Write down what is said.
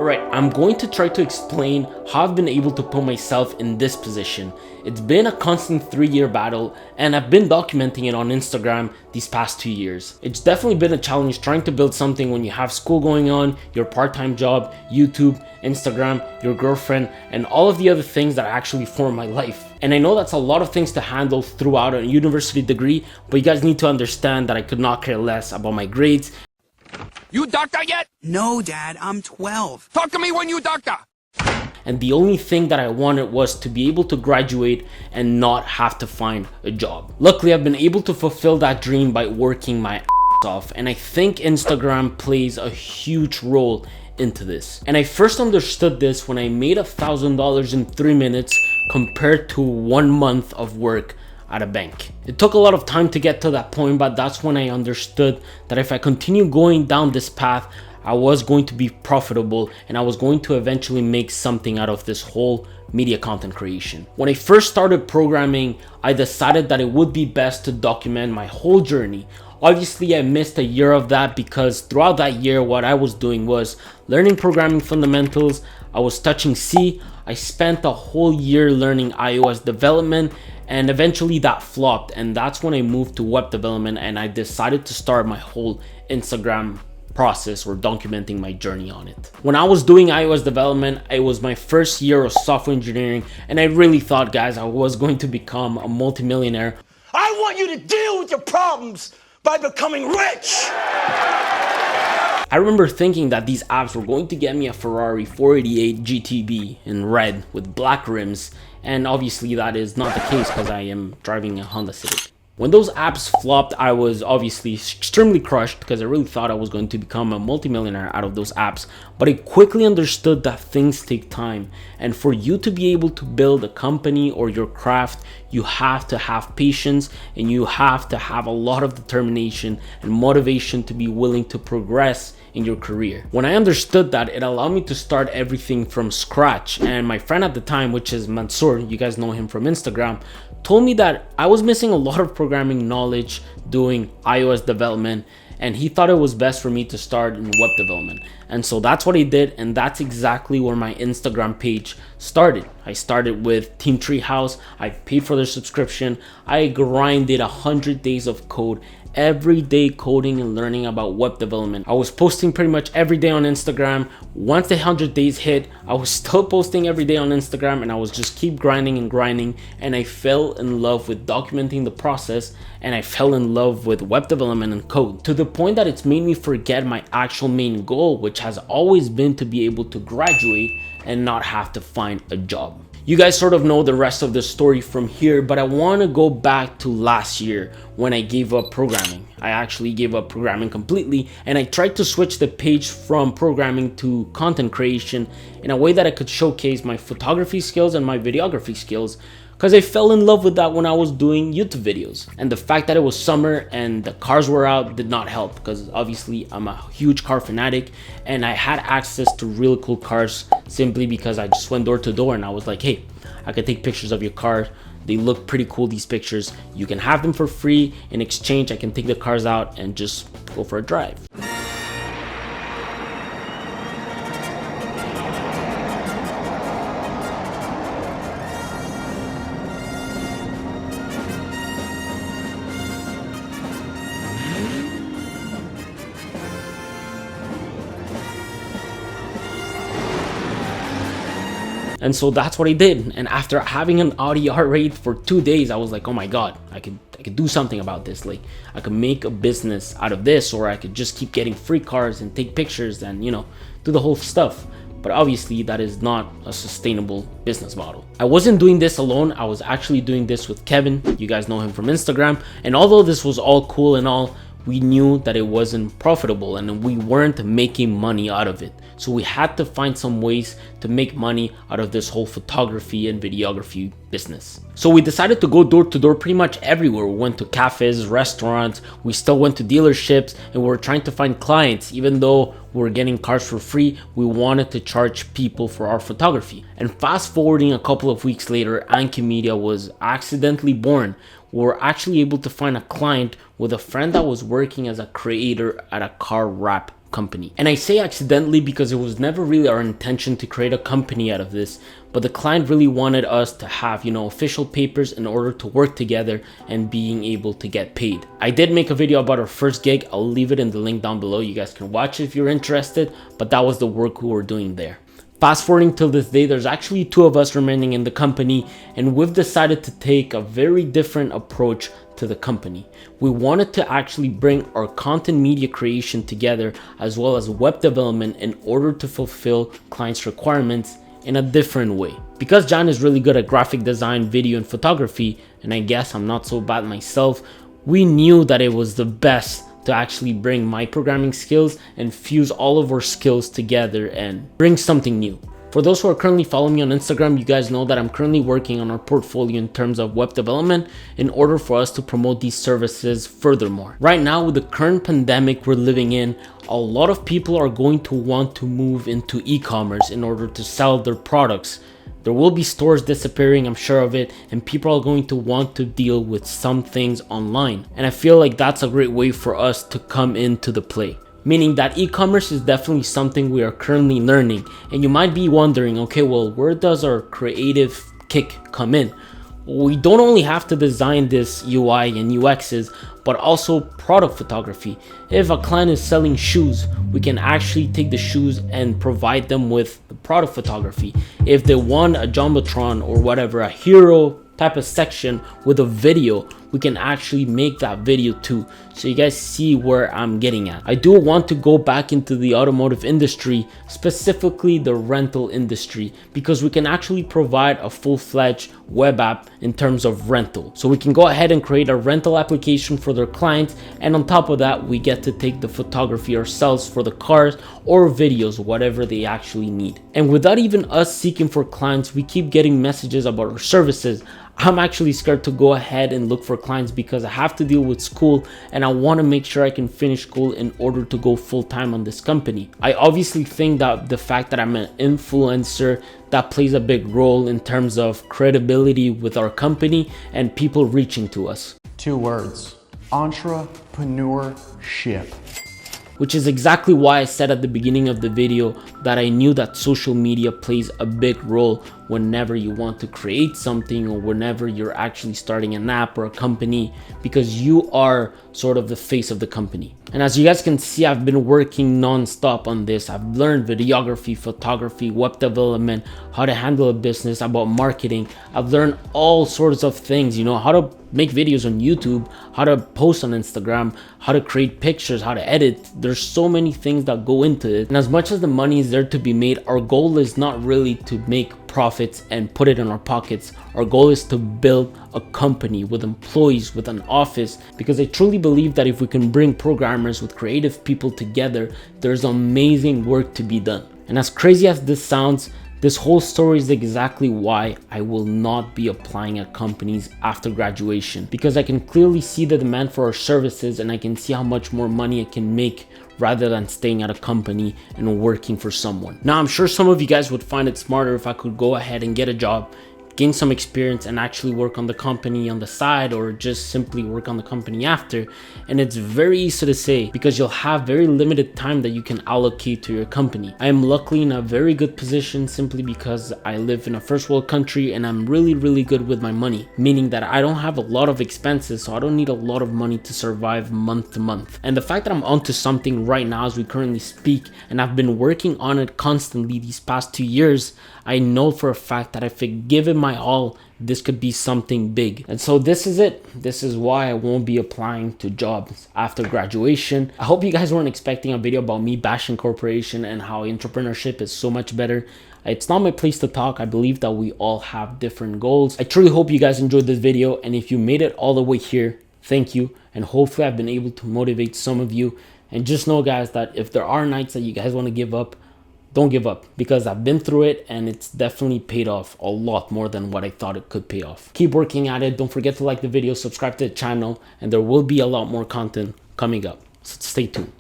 Alright, I'm going to try to explain how I've been able to put myself in this position. It's been a constant 3-year battle, and I've been documenting it on Instagram these past 2 years. It's definitely been a challenge trying to build something when you have school going on, your part-time job, YouTube, Instagram, your girlfriend, and all of the other things that actually form my life. And I know that's a lot of things to handle throughout a university degree, but you guys need to understand that I could not care less about my grades. You doctor yet? No, Dad, I'm 12. Talk to me when you doctor. And the only thing that I wanted was to be able to graduate and not have to find a job. Luckily, I've been able to fulfill that dream by working my ass off, and I think Instagram plays a huge role into this. And I first understood this when I made $1,000 in 3 minutes compared to 1 month of work at a bank. It took a lot of time to get to that point, but that's when I understood that if I continue going down this path, I was going to be profitable and I was going to eventually make something out of this whole media content creation. When I first started programming, I decided that it would be best to document my whole journey. Obviously, I missed a year of that because throughout that year, what I was doing was learning programming fundamentals. I was touching C. I spent a whole year learning iOS development, and eventually that flopped, and that's when I moved to web development and I decided to start my whole Instagram process or documenting my journey on it. When I was doing iOS development, it was my first year of software engineering, and I really thought, guys, I was going to become a multimillionaire. I want you to deal with your problems by becoming rich. I remember thinking that these apps were going to get me a Ferrari 488 GTB in red with black rims, and obviously that is not the case because I am driving a Honda Civic. When those apps flopped, I was obviously extremely crushed because I really thought I was going to become a multimillionaire out of those apps, but I quickly understood that things take time, and for you to be able to build a company or your craft, you have to have patience and you have to have a lot of determination and motivation to be willing to progress in your career. When I understood that, it allowed me to start everything from scratch, and my friend at the time, which is Mansoor, you guys know him from Instagram, told me that I was missing a lot of programming knowledge doing iOS development, and he thought it was best for me to start in web development. And so that's what I did, and that's exactly where my Instagram page started. I started with Team Treehouse. I paid for their subscription. I grinded 100 days of code, every day coding and learning about web development. I was posting pretty much every day on Instagram. Once the 100 days hit, I was still posting every day on Instagram, and I was just keep grinding and grinding, and I fell in love with documenting the process, and I fell in love with web development and code, to the point that it's made me forget my actual main goal, which has always been to be able to graduate and not have to find a job. You guys sort of know the rest of the story from here, but I want to go back to last year when I gave up programming. I actually gave up programming completely, and I tried to switch the page from programming to content creation in a way that I could showcase my photography skills and my videography skills, because I fell in love with that when I was doing YouTube videos. And the fact that it was summer and the cars were out did not help, because obviously I'm a huge car fanatic and I had access to really cool cars simply because I just went door to door and I was like, hey, I can take pictures of your car. They look pretty cool, these pictures. You can have them for free. In exchange, I can take the cars out and just go for a drive. And so that's what I did. And after having an Audi R8 for 2 days, I was like, oh my God, I could do something about this. Like, I could make a business out of this, or I could just keep getting free cars and take pictures and, you know, do the whole stuff. But obviously that is not a sustainable business model. I wasn't doing this alone. I was actually doing this with Kevin. You guys know him from Instagram. And although this was all cool and all, we knew that it wasn't profitable and we weren't making money out of it. So we had to find some ways to make money out of this whole photography and videography business. So we decided to go door to door pretty much everywhere. We went to cafes, restaurants, we still went to dealerships, and we were trying to find clients. Even though we were getting cars for free, we wanted to charge people for our photography. And fast forwarding a couple of weeks later, Anki Media was accidentally born. We were actually able to find a client with a friend that was working as a creator at a car wrap company. And I say accidentally because it was never really our intention to create a company out of this, but the client really wanted us to have, official papers in order to work together and being able to get paid. I did make a video about our first gig. I'll leave it in the link down below. You guys can watch it if you're interested, but that was the work we were doing there. Fast forwarding till this day, there's actually 2 of us remaining in the company, and we've decided to take a very different approach to the company. We wanted to actually bring our content media creation together as well as web development in order to fulfill clients' requirements in a different way. Because John is really good at graphic design, video, and photography, and I guess I'm not so bad myself, we knew that it was the best to actually bring my programming skills and fuse all of our skills together and bring something new. For those who are currently following me on Instagram, you guys know that I'm currently working on our portfolio in terms of web development in order for us to promote these services furthermore. Right now, with the current pandemic we're living in, a lot of people are going to want to move into e-commerce in order to sell their products. There will be stores disappearing, I'm sure of it, and people are going to want to deal with some things online. And I feel like that's a great way for us to come into the play. Meaning that e-commerce is definitely something we are currently learning. And you might be wondering, okay, well, where does our creative kick come in? We don't only have to design this UI and UXs, but also product photography. If a client is selling shoes, we can actually take the shoes and provide them with the product photography. If they want a jumbotron or whatever, a hero type of section with a video, we can actually make that video too. So you guys see where I'm getting at. I do want to go back into the automotive industry, specifically the rental industry, because we can actually provide a full-fledged web app in terms of rental. So we can go ahead and create a rental application for their clients, and on top of that, we get to take the photography ourselves for the cars or videos, whatever they actually need. And without even us seeking for clients, we keep getting messages about our services. I'm actually scared to go ahead and look for clients because I have to deal with school, and I want to make sure I can finish school in order to go full-time on this company. I obviously think that the fact that I'm an influencer, that plays a big role in terms of credibility with our company and people reaching to us. 2 words: entrepreneurship. Which is exactly why I said at the beginning of the video that I knew that social media plays a big role whenever you want to create something or whenever you're actually starting an app or a company, because you are sort of the face of the company. And as you guys can see, I've been working non-stop on this. I've learned videography, photography, web development, how to handle a business, about marketing. I've learned all sorts of things, how to make videos on YouTube, how to post on Instagram, how to create pictures, how to edit. There's so many things that go into it. And as much as the money is there to be made, our goal is not really to make profits and put it in our pockets. Our goal is to build a company with employees, with an office, because I truly believe that if we can bring programmers with creative people together, there's amazing work to be done. And as crazy as this sounds, this whole story is exactly why I will not be applying at companies after graduation, because I can clearly see the demand for our services and I can see how much more money I can make rather than staying at a company and working for someone. Now, I'm sure some of you guys would find it smarter if I could go ahead and get a job, gain some experience, and actually work on the company on the side, or just simply work on the company after. And it's very easy to say because you'll have very limited time that you can allocate to your company. I am luckily in a very good position simply because I live in a first world country and I'm really good with my money, meaning that I don't have a lot of expenses, so I don't need a lot of money to survive month to month. And the fact that I'm onto something right now as we currently speak, and I've been working on it constantly these past 2 years, I know for a fact that if I give it my all, this could be something big. And so this is it. This is why I won't be applying to jobs after graduation. I hope you guys weren't expecting a video about me bashing corporation and how entrepreneurship is so much better. It's not my place to talk. I believe that we all have different goals. I truly hope you guys enjoyed this video, and if you made it all the way here, thank you. And hopefully I've been able to motivate some of you. And just know, guys, that if there are nights that you guys want to give up, don't give up, because I've been through it and it's definitely paid off a lot more than what I thought it could pay off. Keep working at it. Don't forget to like the video, subscribe to the channel, and there will be a lot more content coming up. So stay tuned.